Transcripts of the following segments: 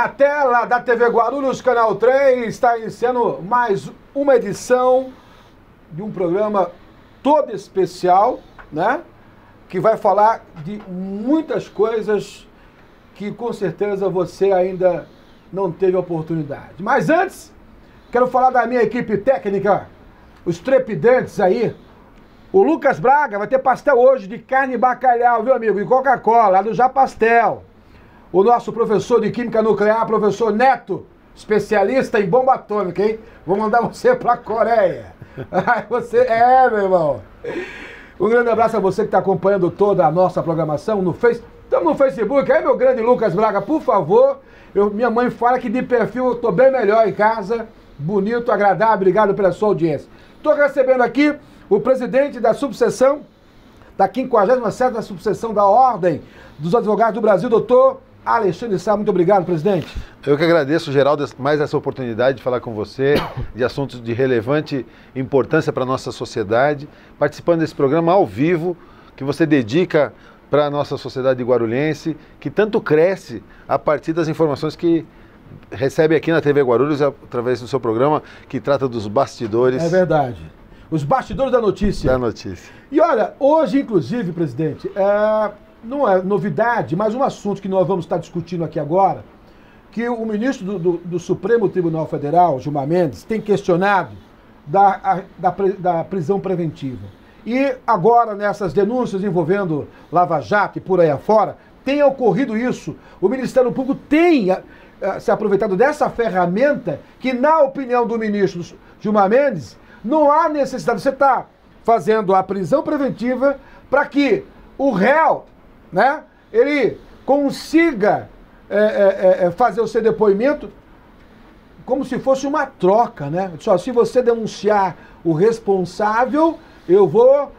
na tela da TV Guarulhos, Canal 3, está iniciando mais uma edição de um programa todo especial, né? Que vai falar de muitas coisas que com certeza você ainda não teve oportunidade. Mas antes, quero falar da minha equipe técnica, os trepidantes aí. O Lucas Braga vai ter pastel hoje de carne e bacalhau, viu, amigo? E Coca-Cola, lá do Já Pastel. O nosso professor de Química Nuclear, professor Neto, especialista em bomba atômica, hein? Vou mandar você pra Coreia. Você meu irmão. Um grande abraço a você que está acompanhando toda a nossa programação no Face. Estamos no Facebook, aí meu grande Lucas Braga, por favor. Minha mãe fala que de perfil eu estou bem melhor em casa. Bonito, agradável, obrigado pela sua audiência. Estou recebendo aqui o presidente da subseção, da 57ª subseção da Ordem dos Advogados do Brasil, doutor Alexandre Sá. Muito obrigado, presidente. Eu que agradeço, Geraldo, mais essa oportunidade de falar com você de assuntos de relevante importância para a nossa sociedade, participando desse programa ao vivo, que você dedica para a nossa sociedade guarulhense, que tanto cresce a partir das informações que recebe aqui na TV Guarulhos, através do seu programa, que trata dos bastidores. É verdade. Os bastidores da notícia. Da notícia. E olha, hoje, inclusive, presidente, não é novidade, mas um assunto que nós vamos estar discutindo aqui agora, que o ministro do Supremo Tribunal Federal, Gilmar Mendes, tem questionado da prisão preventiva. E agora, nessas denúncias envolvendo Lava Jato e por aí afora, tem ocorrido isso. O Ministério Público tem se aproveitado dessa ferramenta que, na opinião do ministro Gilmar Mendes, não há necessidade. Você está fazendo a prisão preventiva para que o réu, né, ele consiga fazer o seu depoimento como se fosse uma troca, né? Só se você denunciar o responsável, eu vou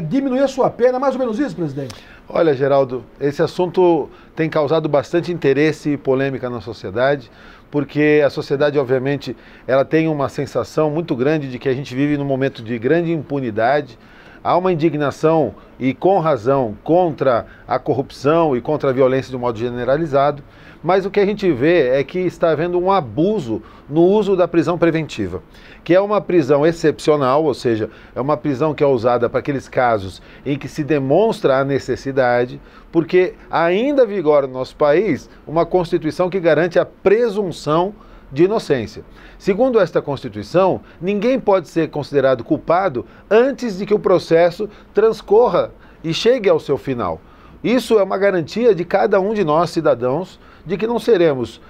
diminuir a sua pena. Mais ou menos isso, presidente? Olha, Geraldo, esse assunto tem causado bastante interesse e polêmica na sociedade, porque a sociedade, obviamente, ela tem uma sensação muito grande de que a gente vive num momento de grande impunidade. Há uma indignação, e com razão, contra a corrupção e contra a violência de um modo generalizado, mas o que a gente vê é que está havendo um abuso no uso da prisão preventiva, que é uma prisão excepcional, ou seja, é uma prisão que é usada para aqueles casos em que se demonstra a necessidade, porque ainda vigora no nosso país uma Constituição que garante a presunção de inocência. Segundo esta Constituição, ninguém pode ser considerado culpado antes de que o processo transcorra e chegue ao seu final. Isso é uma garantia de cada um de nós, cidadãos, de que não seremos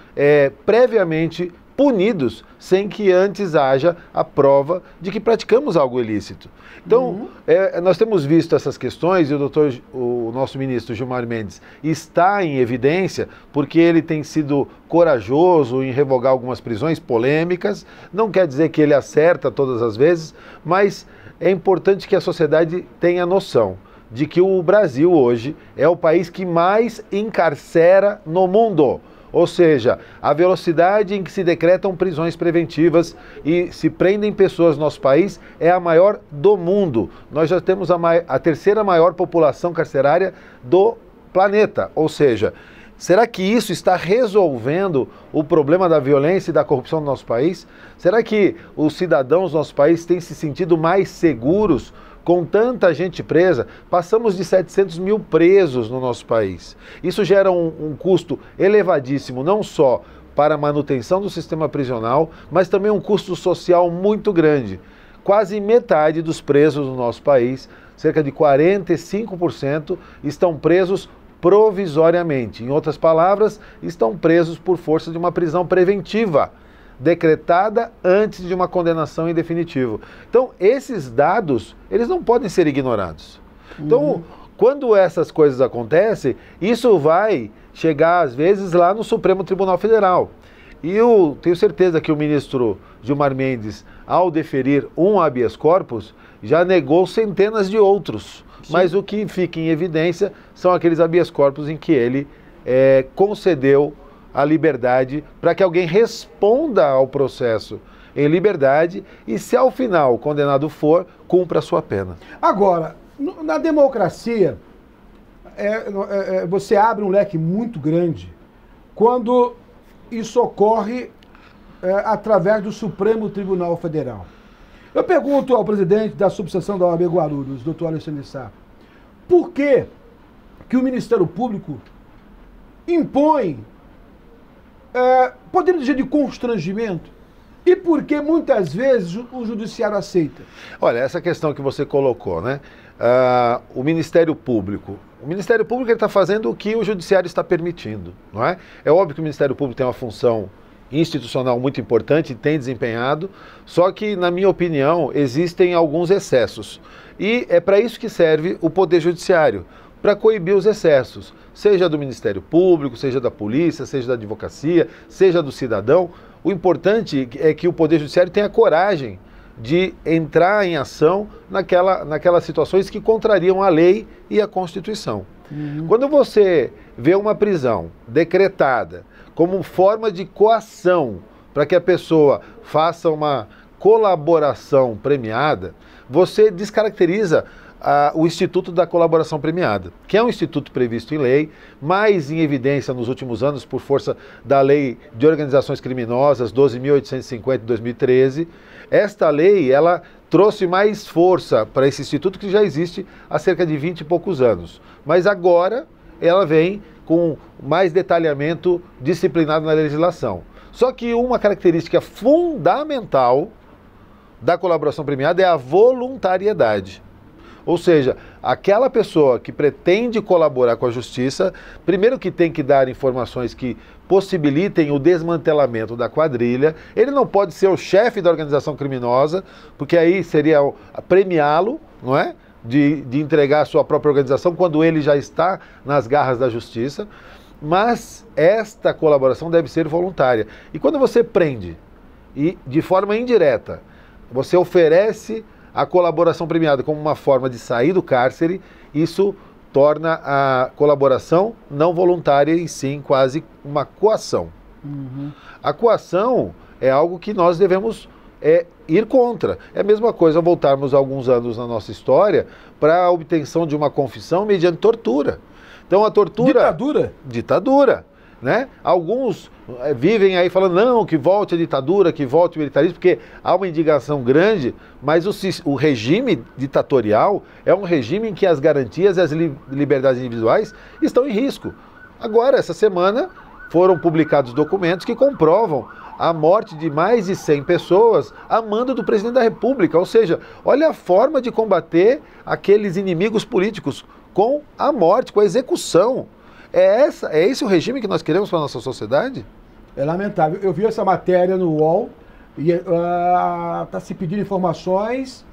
previamente punidos sem que antes haja a prova de que praticamos algo ilícito. Então, nós temos visto essas questões e o nosso ministro Gilmar Mendes está em evidência porque ele tem sido corajoso em revogar algumas prisões polêmicas. Não quer dizer que ele acerta todas as vezes, mas é importante que a sociedade tenha noção de que o Brasil hoje é o país que mais encarcera no mundo. Ou seja, a velocidade em que se decretam prisões preventivas e se prendem pessoas no nosso país é a maior do mundo. Nós já temos a terceira maior população carcerária do planeta. Ou seja, será que isso está resolvendo o problema da violência e da corrupção no nosso país? Será que os cidadãos do nosso país têm se sentido mais seguros com tanta gente presa? Passamos de 700 mil presos no nosso país. Isso gera um custo elevadíssimo, não só para a manutenção do sistema prisional, mas também um custo social muito grande. Quase metade dos presos no nosso país, cerca de 45%, estão presos provisoriamente. Em outras palavras, estão presos por força de uma prisão preventiva, decretada antes de uma condenação em definitivo. Então, esses dados, eles não podem ser ignorados. Então, quando essas coisas acontecem, isso vai chegar, às vezes, lá no Supremo Tribunal Federal. E eu tenho certeza que o ministro Gilmar Mendes, ao deferir um habeas corpus, já negou centenas de outros. Sim. Mas o que fica em evidência são aqueles habeas corpus em que ele concedeu a liberdade para que alguém responda ao processo em liberdade e, se ao final o condenado for, cumpra a sua pena. Agora, na democracia, você abre um leque muito grande quando isso ocorre através do Supremo Tribunal Federal. Eu pergunto ao presidente da subseção da OAB Guarulhos, doutor Alexandre Sá, por que o Ministério Público impõe, podemos dizer, de constrangimento, e por que muitas vezes o judiciário aceita? Olha, essa questão que você colocou, né? O Ministério Público está fazendo o que o judiciário está permitindo, não é? É óbvio que o Ministério Público tem uma função institucional muito importante e tem desempenhado, só que, na minha opinião, existem alguns excessos. E é para isso que serve o Poder Judiciário, para coibir os excessos, seja do Ministério Público, seja da polícia, seja da advocacia, seja do cidadão. O importante é que o Poder Judiciário tenha coragem de entrar em ação naquelas situações que contrariam a lei e a Constituição. Quando você vê uma prisão decretada como forma de coação para que a pessoa faça uma colaboração premiada, você descaracteriza o Instituto da Colaboração Premiada, que é um instituto previsto em lei, mais em evidência nos últimos anos por força da Lei de Organizações Criminosas 12.850 de 2013. Esta lei, ela trouxe mais força para esse instituto que já existe há cerca de 20 e poucos anos. Mas agora ela vem com mais detalhamento disciplinado na legislação. Só que uma característica fundamental da colaboração premiada é a voluntariedade. Ou seja, aquela pessoa que pretende colaborar com a justiça, primeiro que tem que dar informações que possibilitem o desmantelamento da quadrilha. Ele não pode ser o chefe da organização criminosa, porque aí seria premiá-lo, não é? De entregar a sua própria organização quando ele já está nas garras da justiça. Mas esta colaboração deve ser voluntária. E quando você prende e, de forma indireta, você oferece a colaboração premiada como uma forma de sair do cárcere, isso torna a colaboração não voluntária e sim quase uma coação. A coação é algo que nós devemos ir contra. É a mesma coisa voltarmos alguns anos na nossa história para a obtenção de uma confissão mediante tortura. Então a tortura... Ditadura? Ditadura, né? Alguns vivem aí falando, não, que volte a ditadura, que volte o militarismo, porque há uma indignação grande, mas o regime ditatorial é um regime em que as garantias e as liberdades individuais estão em risco. Agora, essa semana, foram publicados documentos que comprovam a morte de mais de 100 pessoas a mando do presidente da República. Ou seja, olha a forma de combater aqueles inimigos políticos com a morte, com a execução. É esse o regime que nós queremos para a nossa sociedade? É lamentável. Eu vi essa matéria no UOL e está se pedindo informações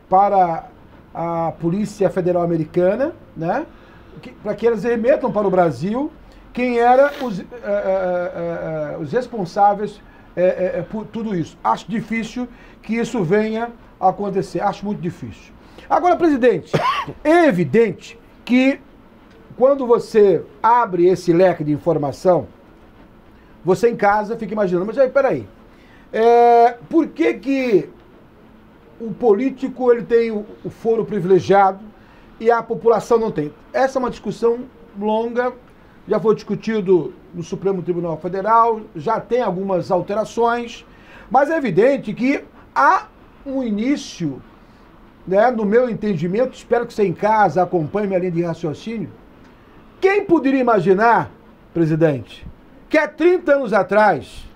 para a Polícia Federal Americana, né? Para que eles remetam para o Brasil quem eram os responsáveis por tudo isso. Acho difícil que isso venha a acontecer. Acho muito difícil. Agora, presidente, é evidente que quando você abre esse leque de informação, você em casa fica imaginando, mas aí, peraí, por que o político ele tem o foro privilegiado e a população não tem? Essa é uma discussão longa, já foi discutido no Supremo Tribunal Federal, já tem algumas alterações, mas é evidente que há um início, né, no meu entendimento, espero que você em casa acompanhe minha linha de raciocínio. Quem poderia imaginar, presidente, que há 30 anos atrás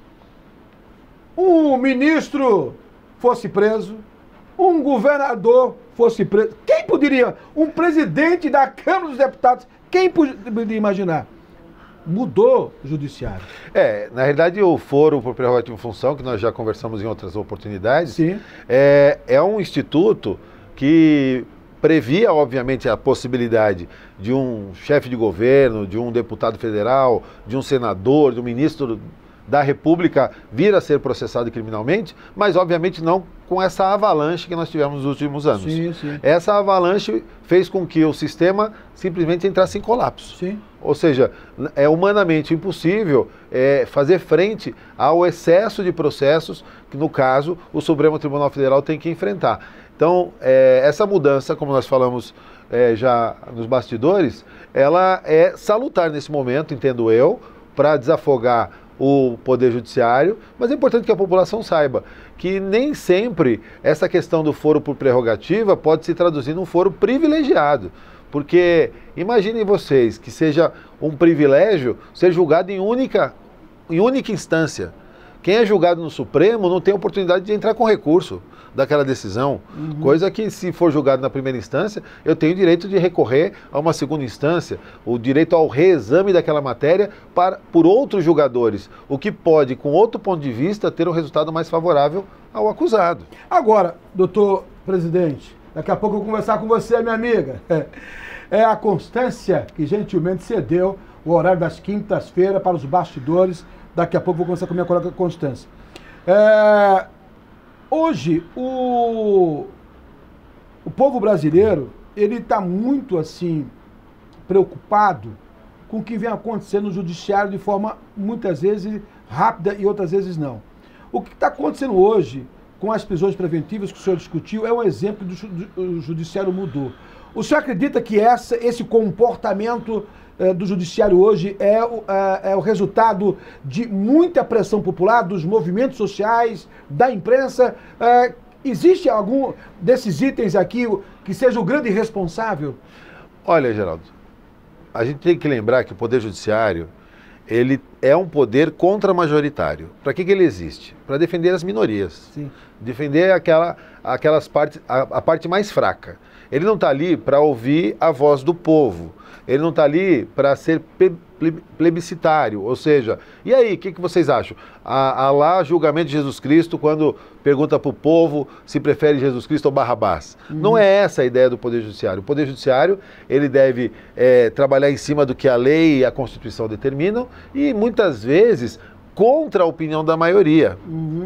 um ministro fosse preso, um governador fosse preso? Quem poderia? Um presidente da Câmara dos Deputados, quem poderia imaginar? Mudou o judiciário. Na realidade, o foro por prerrogativa de função, que nós já conversamos em outras oportunidades, sim, é um instituto que previa, obviamente, a possibilidade de um chefe de governo, de um deputado federal, de um senador, de um ministro da República vir a ser processado criminalmente, mas, obviamente, não com essa avalanche que nós tivemos nos últimos anos. Sim, sim. Essa avalanche fez com que o sistema simplesmente entrasse em colapso. Sim. Ou seja, é humanamente impossível fazer frente ao excesso de processos que, no caso, o Supremo Tribunal Federal tem que enfrentar. Então, essa mudança, como nós falamos já nos bastidores, ela é salutar nesse momento, entendo eu, para desafogar o Poder Judiciário, mas é importante que a população saiba que nem sempre essa questão do foro por prerrogativa pode se traduzir num foro privilegiado. Porque imaginem vocês que seja um privilégio ser julgado em única instância. Quem é julgado no Supremo não tem oportunidade de entrar com recurso daquela decisão, coisa que, se for julgado na primeira instância, eu tenho direito de recorrer a uma segunda instância, o direito ao reexame daquela matéria por outros julgadores, o que pode, com outro ponto de vista, ter um resultado mais favorável ao acusado. Agora, doutor presidente, daqui a pouco eu vou conversar com você, minha amiga. É a Constância que gentilmente cedeu o horário das quintas-feiras para os bastidores. Daqui a pouco eu vou conversar com a minha colega Constância. Hoje, o povo brasileiro, ele está muito, assim, preocupado com o que vem acontecendo no judiciário de forma, muitas vezes, rápida e outras vezes não. O que está acontecendo hoje com as prisões preventivas que o senhor discutiu é um exemplo do judiciário mudou. O senhor acredita que esse comportamento do judiciário hoje é o resultado de muita pressão popular, dos movimentos sociais, da imprensa? Existe algum desses itens aqui que seja o grande responsável? Olha, Geraldo, a gente tem que lembrar que o Poder Judiciário, ele é um poder contra-majoritário. Para que ele existe? Para defender as minorias. Sim. Defender aquelas partes, a parte mais fraca. Ele não está ali para ouvir a voz do povo. Ele não está ali para ser plebiscitário, ou seja, e aí, o que vocês acham? Há lá julgamento de Jesus Cristo quando pergunta para o povo se prefere Jesus Cristo ou Barrabás. Não é essa a ideia do Poder Judiciário. O Poder Judiciário, ele deve trabalhar em cima do que a lei e a Constituição determinam e, muitas vezes, contra a opinião da maioria,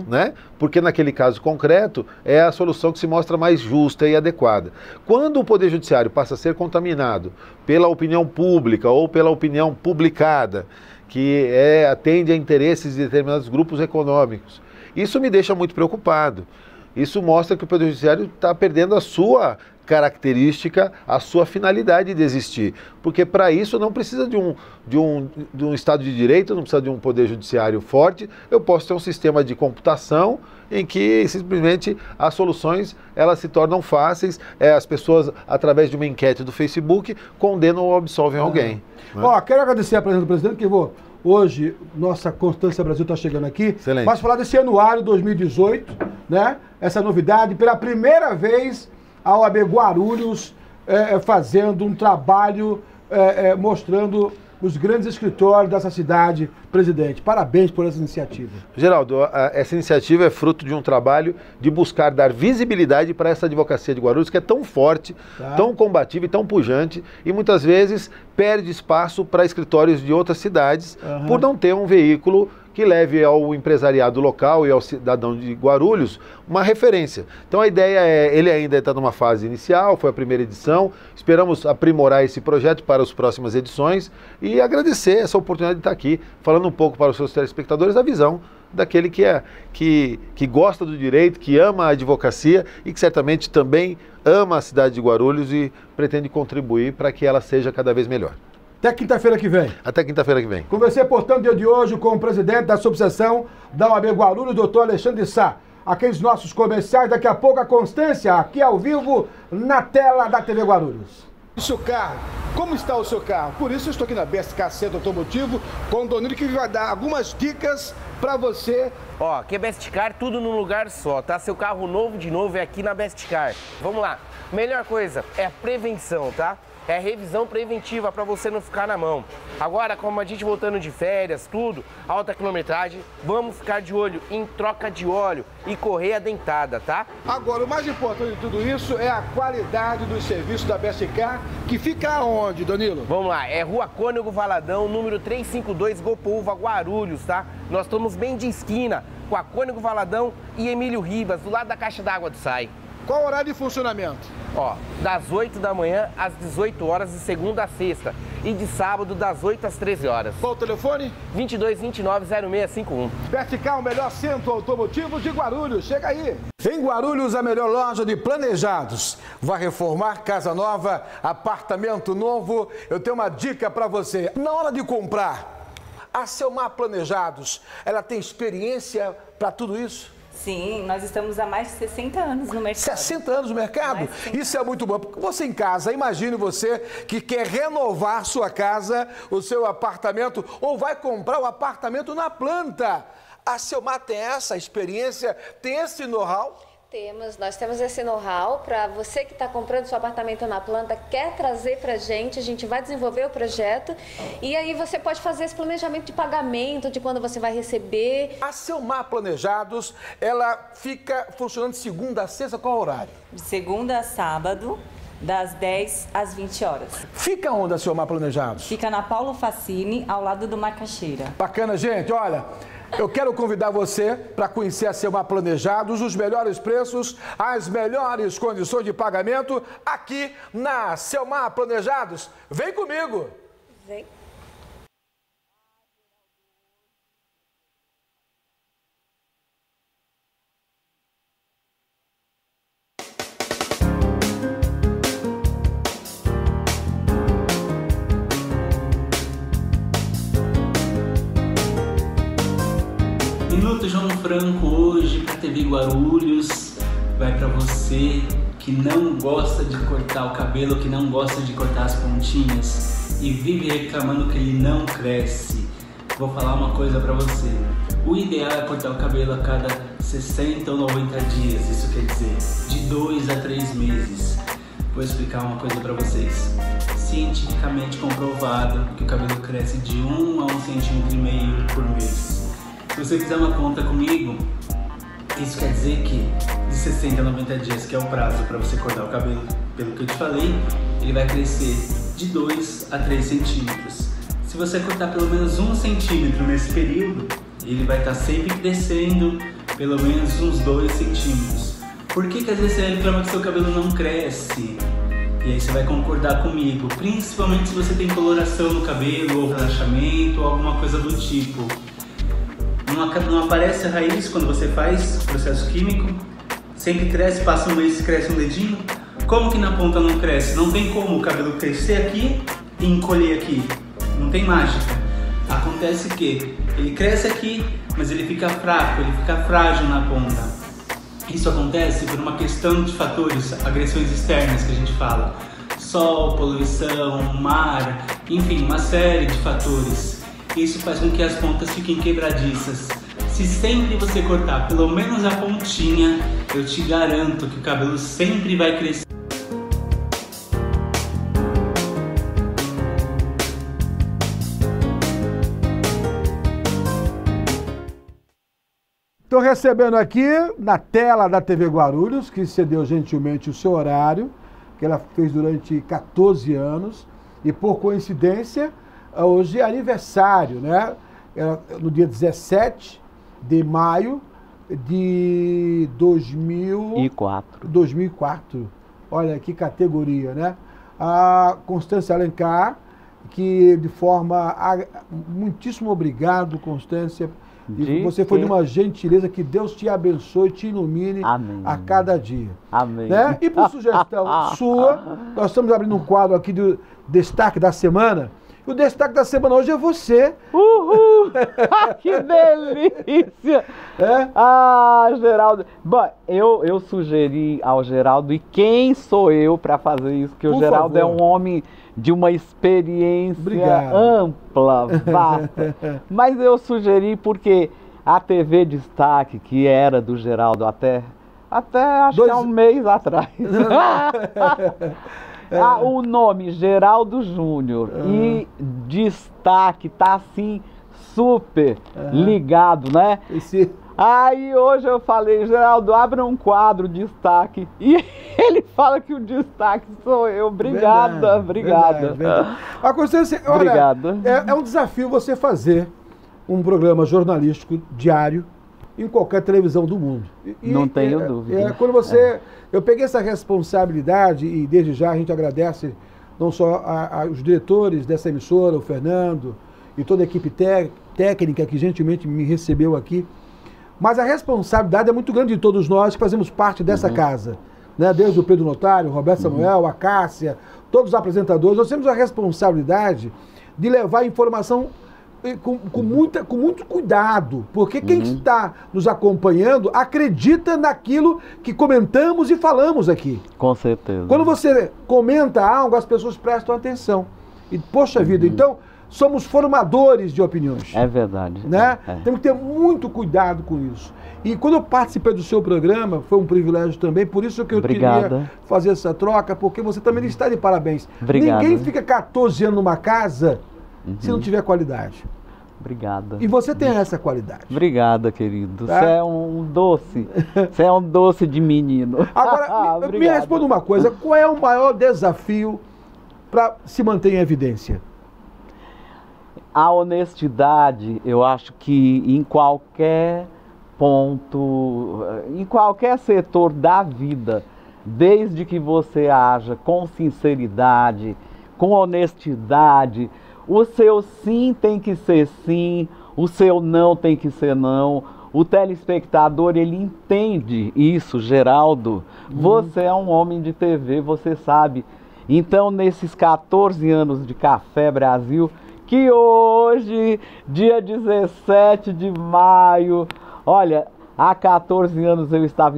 né? Porque naquele caso concreto é a solução que se mostra mais justa e adequada. Quando o Poder Judiciário passa a ser contaminado pela opinião pública ou pela opinião publicada, que atende a interesses de determinados grupos econômicos, isso me deixa muito preocupado. Isso mostra que o Poder Judiciário está perdendo a sua característica, a sua finalidade de existir. Porque para isso não precisa de um Estado de Direito, não precisa de um Poder Judiciário forte. Eu posso ter um sistema de computação em que simplesmente as soluções elas se tornam fáceis. As pessoas, através de uma enquete do Facebook, condenam ou absolvem alguém. Né? Quero agradecer a presença do presidente, que hoje, nossa Constância Brasil está chegando aqui. Excelente. Mas falar desse anuário 2018, né? Essa novidade, pela primeira vez, a OAB Guarulhos fazendo um trabalho mostrando os grandes escritórios dessa cidade, presidente. Parabéns por essa iniciativa. Geraldo, essa iniciativa é fruto de um trabalho de buscar dar visibilidade para essa advocacia de Guarulhos, que é tão forte, tão combativa e tão pujante, e muitas vezes perde espaço para escritórios de outras cidades, por não ter um veículo que leve ao empresariado local e ao cidadão de Guarulhos uma referência. Então a ideia ele ainda está numa fase inicial, foi a primeira edição, esperamos aprimorar esse projeto para as próximas edições e agradecer essa oportunidade de estar aqui, falando um pouco para os seus telespectadores a visão daquele que gosta do direito, que ama a advocacia e que certamente também ama a cidade de Guarulhos e pretende contribuir para que ela seja cada vez melhor. Até quinta-feira que vem. Até quinta-feira que vem. Conversei, portanto, no dia de hoje com o presidente da subseção da OAB Guarulhos, doutor Alexandre Sá. Aqueles nossos comerciais, daqui a pouco a Constância, aqui ao vivo, na tela da TV Guarulhos. O seu carro, como está o seu carro? Por isso eu estou aqui na Best Car Center Automotivo com o Donildo, que vai dar algumas dicas para você. Ó, aqui é Best Car, tudo num lugar só, tá? Seu carro novo de novo é aqui na Best Car. Vamos lá. Melhor coisa é a prevenção, tá? É a revisão preventiva para você não ficar na mão. Agora, como a gente voltando de férias, tudo, alta quilometragem, vamos ficar de olho em troca de óleo e correia dentada, tá? Agora, o mais importante de tudo isso é a qualidade dos serviços da Best Car, que fica onde, Danilo? Vamos lá, é Rua Cônego Valadão, número 352, Gopouva, Guarulhos, tá? Nós estamos bem de esquina com a Cônego Valadão e Emílio Ribas, do lado da caixa d'água do SAI. Qual o horário de funcionamento? Ó, das 8 da manhã às 18 horas de segunda a sexta e de sábado das 8 às 13 horas. Qual o telefone? 2229-0651. Vertical, o melhor centro automotivo de Guarulhos. Chega aí. Em Guarulhos, a melhor loja de planejados. Vai reformar casa nova, apartamento novo. Eu tenho uma dica para você. Na hora de comprar, a Selmar Planejados, ela tem experiência para tudo isso? Sim, nós estamos há mais de 60 anos no mercado. 60 anos no mercado? Isso é muito bom. Porque você em casa, imagine você que quer renovar sua casa, o seu apartamento, ou vai comprar o apartamento na planta. A Selmar tem essa experiência, tem esse know-how? Nós temos esse know-how para você que está comprando seu apartamento na planta, quer trazer para a gente vai desenvolver o projeto e aí você pode fazer esse planejamento de pagamento, de quando você vai receber. A Selmar Planejados, ela fica funcionando de segunda a sexta, qual horário? De segunda a sábado, das 10 às 20 horas. Fica onde a Selmar Planejados? Fica na Paulo Facini, ao lado do Macaxeira. Bacana, gente, olha... Eu quero convidar você para conhecer a Selmar Planejados, os melhores preços, as melhores condições de pagamento aqui na Selmar Planejados. Vem comigo! Vem! Minuto João Franco hoje para TV Guarulhos, vai para você que não gosta de cortar o cabelo, que não gosta de cortar as pontinhas e vive reclamando que ele não cresce. Vou falar uma coisa para você, o ideal é cortar o cabelo a cada 60 ou 90 dias, isso quer dizer de 2 a 3 meses. Vou explicar uma coisa para vocês, cientificamente comprovado que o cabelo cresce de 1 a 1,5 cm por mês. Se você fizer uma conta comigo, isso quer dizer que de 60 a 90 dias, que é o prazo para você cortar o cabelo, pelo que eu te falei, ele vai crescer de 2 a 3 centímetros. Se você cortar pelo menos 1 centímetro nesse período, ele vai estar sempre crescendo pelo menos uns 2 centímetros. Por que às vezes você reclama que seu cabelo não cresce? E aí você vai concordar comigo, principalmente se você tem coloração no cabelo, ou relaxamento, ou alguma coisa do tipo. Não aparece a raiz quando você faz o processo químico, sempre cresce, passa um mês e cresce um dedinho. Como que na ponta não cresce? Não tem como o cabelo crescer aqui e encolher aqui, não tem mágica. Acontece que ele cresce aqui, mas ele fica fraco, ele fica frágil na ponta. Isso acontece por uma questão de fatores, agressões externas que a gente fala. Sol, poluição, mar, enfim, uma série de fatores. Isso faz com que as pontas fiquem quebradiças. Se sempre você cortar pelo menos a pontinha, eu te garanto que o cabelo sempre vai crescer. Estou recebendo aqui na tela da TV Guarulhos, que cedeu gentilmente o seu horário, que ela fez durante 14 anos, e por coincidência, hoje é aniversário, né? No dia 17 de maio de 2004. Olha que categoria, né? A Constância Alencar, que de forma... Muitíssimo obrigado, Constância. Você foi de uma gentileza, que Deus te abençoe, te ilumine. Amém. A cada dia. Amém. Né? E por sugestão sua, nós estamos abrindo um quadro aqui do Destaque da Semana. E o destaque da semana hoje é você. Uhul! Que delícia! É? Ah, Geraldo. Bom, eu sugeri ao Geraldo, e quem sou eu para fazer isso? Que o Geraldo é um homem de uma experiência ampla, vasta. Mas eu sugeri porque a TV Destaque, que era do Geraldo até acho que há um mês atrás. O nome Geraldo Júnior e Destaque tá assim super ligado, né? Aí hoje eu falei, Geraldo, abra um quadro Destaque, e ele fala que o destaque sou eu. Obrigada, obrigada. A Constância, olha, é um desafio você fazer um programa jornalístico diário, em qualquer televisão do mundo. Não tenho dúvida. Quando você... Eu peguei essa responsabilidade e desde já a gente agradece não só os diretores dessa emissora, o Fernando e toda a equipe técnica que gentilmente me recebeu aqui, mas a responsabilidade é muito grande de todos nós que fazemos parte dessa casa, né? Desde o Pedro Notário, o Roberto Samuel, a Cássia, todos os apresentadores, nós temos a responsabilidade de levar a informação com muito cuidado, porque quem está nos acompanhando acredita naquilo que comentamos e falamos aqui. Com certeza. Quando você comenta algo, as pessoas prestam atenção. E, poxa vida, então, somos formadores de opiniões. É verdade. Né? Temos que ter muito cuidado com isso. E quando eu participei do seu programa, foi um privilégio também, por isso que eu queria fazer essa troca, porque você também está de parabéns. Obrigado. Ninguém fica 14 anos numa casa se não tiver qualidade. Obrigada. E você tem essa qualidade. Obrigada, querido. Tá? Você é um doce. Você é um doce de menino. Agora, me responda uma coisa. Qual é o maior desafio para se manter em evidência? A honestidade, eu acho que em qualquer ponto, em qualquer setor da vida, desde que você haja com sinceridade, com honestidade, o seu sim tem que ser sim, o seu não tem que ser não. O telespectador, ele entende isso, Geraldo. Você é um homem de TV, você sabe. Então, nesses 14 anos de Café Brasil, que hoje, dia 17 de maio, olha, há 14 anos eu estava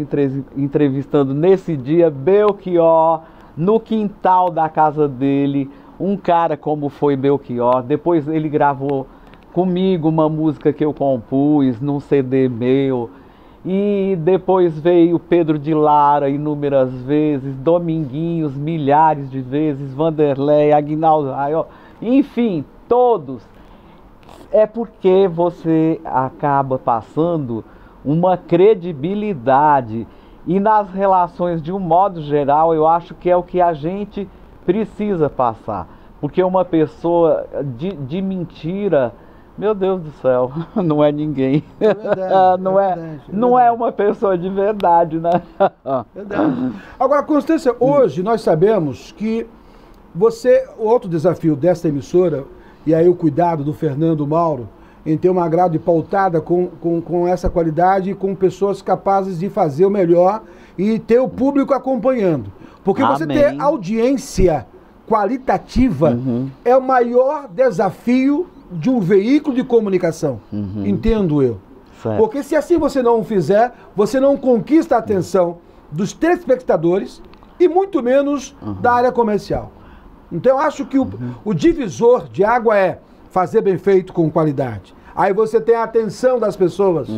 entrevistando nesse dia Belchior, no quintal da casa dele, um cara como foi Belchior. Depois ele gravou comigo uma música que eu compus num CD meu. E depois veio Pedro de Lara inúmeras vezes, Dominguinhos milhares de vezes, Vanderlei, Aguinaldo Raiol, enfim, todos. É porque você acaba passando uma credibilidade. E nas relações, de um modo geral, eu acho que é o que a gente precisa passar. Porque uma pessoa de mentira, meu Deus do céu, não é ninguém. É verdade, não é uma pessoa de verdade, né? Verdade. Agora, Constância, hoje nós sabemos que outro desafio dessa emissora, e aí o cuidado do Fernando Mauro, em ter uma grade pautada com essa qualidade e com pessoas capazes de fazer o melhor e ter o público acompanhando. Porque você ter audiência qualitativa é o maior desafio de um veículo de comunicação. Entendo eu. Certo. Porque se assim você não o fizer, você não conquista a atenção dos telespectadores e muito menos da área comercial. Então eu acho que o divisor de água é fazer bem feito com qualidade. Aí você tem a atenção das pessoas,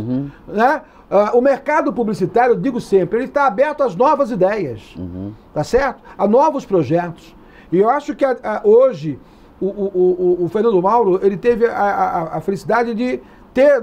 né? O mercado publicitário, eu digo sempre, ele está aberto às novas ideias, tá certo? A novos projetos. E eu acho que hoje o Fernando Mauro, ele teve a felicidade de ter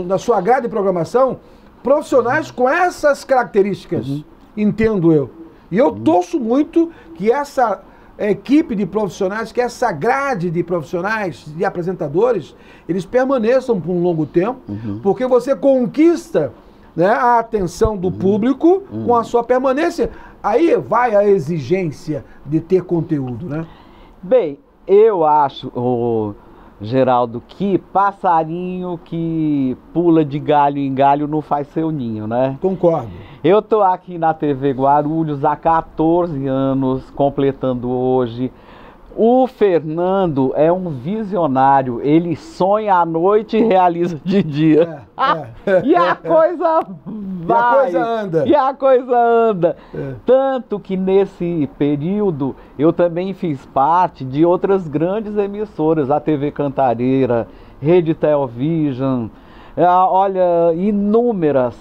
na sua grade de programação profissionais com essas características, entendo eu. E eu torço muito que essa equipe de profissionais, que essa grade de profissionais, de apresentadores, eles permaneçam por um longo tempo, porque você conquista, né, a atenção do público com a sua permanência. Aí vai a exigência de ter conteúdo, né? Bem, eu acho, Geraldo, que passarinho que pula de galho em galho não faz seu ninho, né? Concordo. Eu tô aqui na TV Guarulhos há 14 anos, completando hoje. O Fernando é um visionário, ele sonha à noite e realiza de dia. E a coisa vai. E a coisa anda. Tanto que nesse período eu também fiz parte de outras grandes emissoras, a TV Cantareira, Rede Television, olha, inúmeras.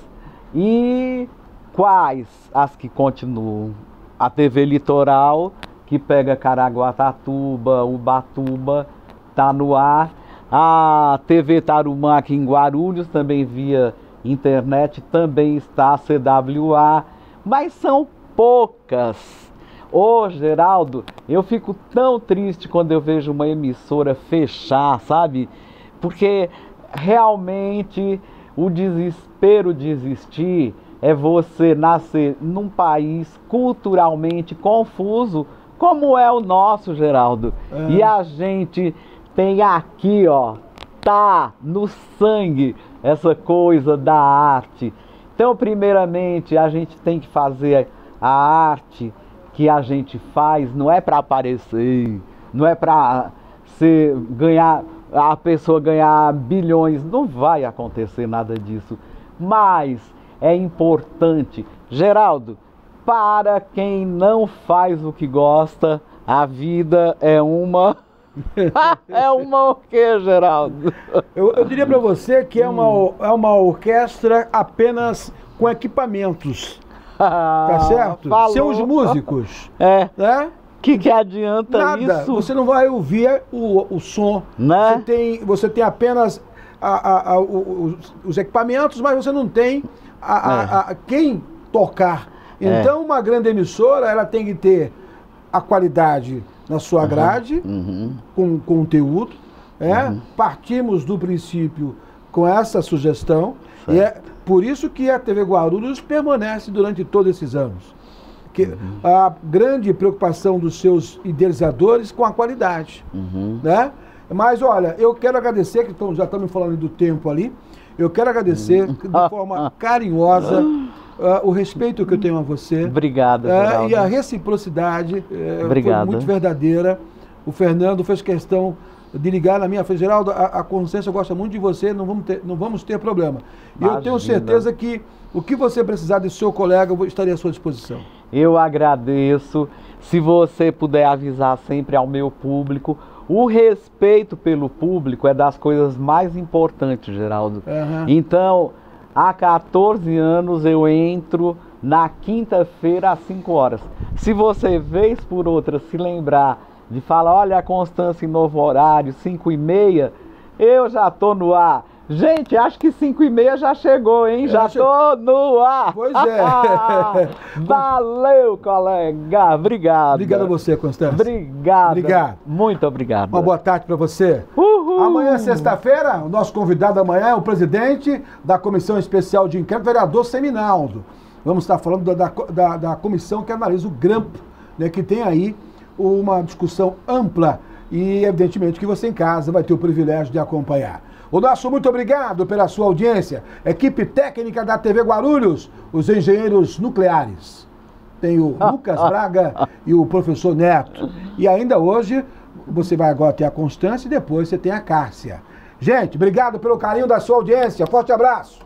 E quais as que continuam? A TV Litoral, que pega Caraguatatuba, Ubatuba, tá no ar. A TV Tarumã aqui em Guarulhos, também via internet, também está a CWA, mas são poucas. Ô, Geraldo, eu fico tão triste quando eu vejo uma emissora fechar, sabe? Porque realmente o desespero desespero de existir é você nascer num país culturalmente confuso, como é o nosso, Geraldo. E a gente tem aqui, ó, tá no sangue essa coisa da arte. Então, primeiramente, a gente tem que fazer a arte que a gente faz, não é para aparecer, não é para ganhar, a pessoa ganhar bilhões, não vai acontecer nada disso. Mas é importante, Geraldo, para quem não faz o que gosta, a vida é uma... é uma o quê, Geraldo? Eu diria para você que é uma orquestra apenas com equipamentos. Tá certo? Falou. Seus músicos. Né? Que adianta nada, isso? Você não vai ouvir o som. Né? Você tem apenas os equipamentos, mas você não tem quem tocar. Então, uma grande emissora, ela tem que ter a qualidade na sua grade, com conteúdo. Partimos do princípio com essa sugestão. Certo. E é por isso que a TV Guarulhos permanece durante todos esses anos. A grande preocupação dos seus idealizadores com a qualidade. Né? Mas, olha, eu quero agradecer, que já estamos falando do tempo ali, eu quero agradecer de forma carinhosa o respeito que eu tenho a você. Obrigado, Geraldo. E a reciprocidade foi muito verdadeira. O Fernando fez questão de ligar na minha frente. Geraldo, a Consciência gosta muito de você, não vamos ter problema. E eu tenho certeza que o que você precisar de seu colega, eu estarei à sua disposição. Eu agradeço. Se você puder avisar sempre ao meu público, o respeito pelo público é das coisas mais importantes, Geraldo. Então, há 14 anos eu entro na quinta-feira às 5 horas. Se você, vez por outra, se lembrar de falar, olha a Constância em novo horário, 5h30, eu já tô no ar. Gente, acho que 5h30 já chegou, hein? Já tô no ar. Pois é. Valeu, colega. Obrigado. Obrigado a você, Constância. Obrigado. Muito obrigado. Uma boa tarde para você. Uhul. Amanhã, sexta-feira, o nosso convidado amanhã é o presidente da Comissão Especial de Inquérito, vereador Seminaldo. Vamos estar falando da comissão que analisa o grampo, né, que tem aí uma discussão ampla e, evidentemente, que você em casa vai ter o privilégio de acompanhar. O nosso muito obrigado pela sua audiência. Equipe técnica da TV Guarulhos, os engenheiros nucleares. Tem o Lucas Braga e o professor Neto. E ainda hoje, você vai agora ter a Constância e depois você tem a Cássia. Gente, obrigado pelo carinho da sua audiência. Forte abraço.